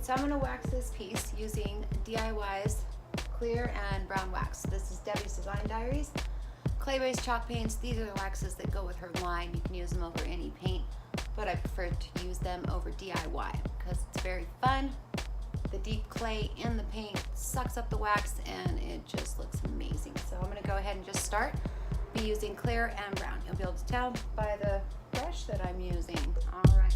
So I'm gonna wax this piece using DIY's clear and brown wax. This is Debbie's Design Diaries. Clay-based chalk paints, these are the waxes that go with her line. You can use them over any paint, but I prefer to use them over DIY because it's very fun. The deep clay in the paint sucks up the wax and it just looks amazing. So I'm gonna go ahead and just start by using clear and brown. You'll be able to tell by the brush that I'm using. All right.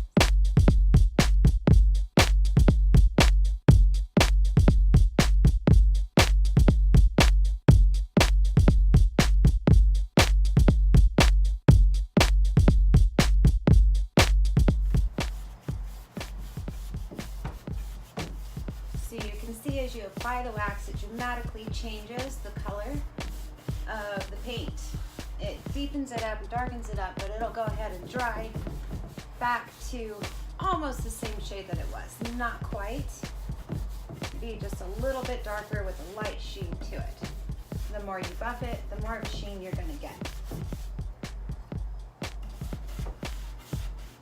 So you can see as you apply the wax, it dramatically changes the color of the paint. It deepens it up, darkens it up, but it'll go ahead and dry back to almost the same shade that it was. Not quite. Be just a little bit darker with a light sheen to it. The more you buff it, the more of a sheen you're gonna get.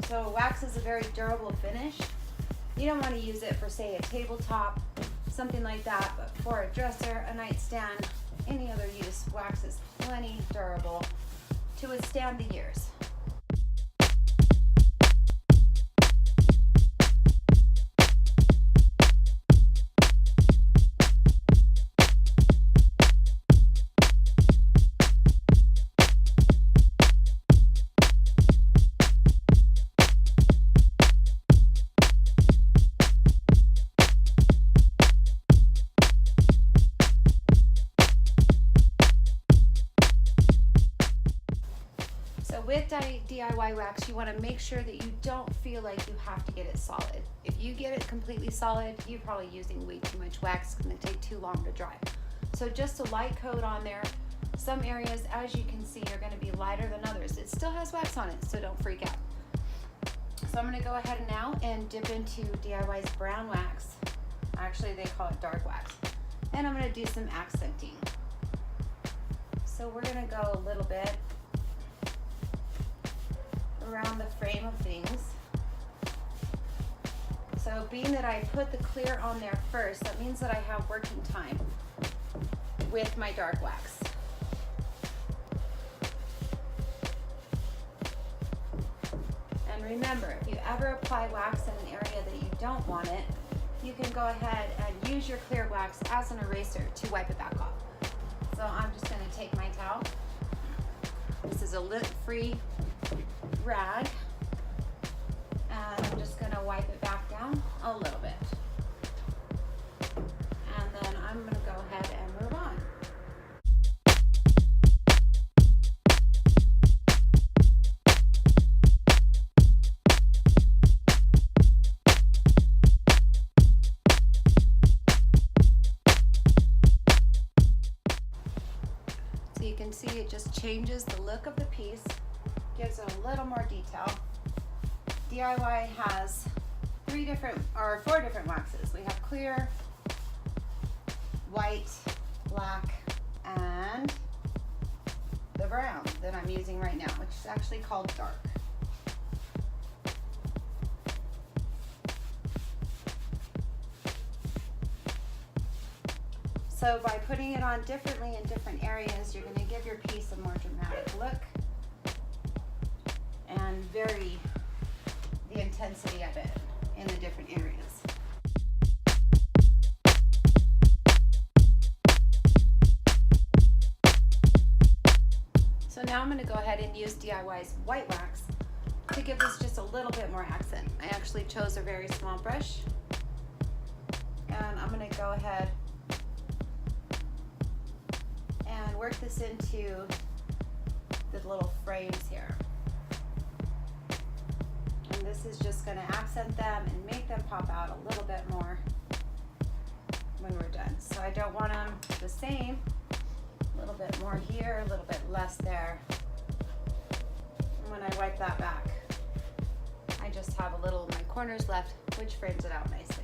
So wax is a very durable finish. You don't want to use it for, say, a tabletop, something like that, but for a dresser, a nightstand, any other use, wax is plenty durable to withstand the years. So with DIY wax, you want to make sure that you don't feel like you have to get it solid. If you get it completely solid, you're probably using way too much wax. It's going to take too long to dry. So just a light coat on there. Some areas, as you can see, are going to be lighter than others. It still has wax on it, so don't freak out. So I'm going to go ahead now and dip into DIY's brown wax. Actually, they call it dark wax. And I'm going to do some accenting. So we're going to go a little bit around the frame of things. So being that I put the clear on there first, that means that I have working time with my dark wax. And remember, if you ever apply wax in an area that you don't want it, you can go ahead and use your clear wax as an eraser to wipe it back off. So I'm just going to take my towel. This is a lint-free rag, and I'm just going to wipe it back down a little bit, and then I'm going to go ahead and move on. So you can see it just changes the look of the piece, gives it a little more detail. DIY has four different waxes. We have clear, white, black, and the brown that I'm using right now, which is actually called dark. So by putting it on differently in different areas, you're going to give your piece a more dramatic look and vary the intensity of it in the different areas. So now I'm going to go ahead and use DIY's white wax to give this just a little bit more accent. I actually chose a very small brush, and I'm going to go ahead and work this into the little frames here. And this is just going to accent them and make them pop out a little bit more when we're done. So I don't want them the same. A little bit more here, a little bit less there. And when I wipe that back, I just have a little of my corners left, which frames it out nicely.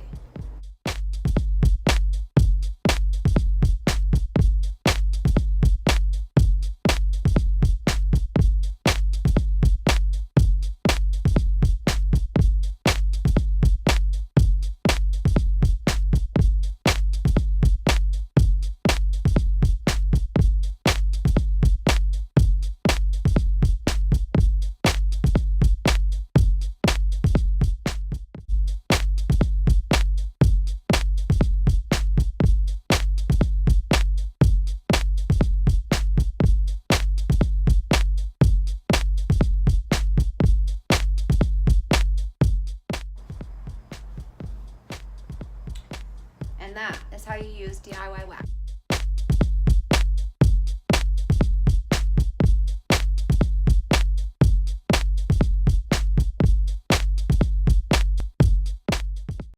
And that is how you use DIY wax.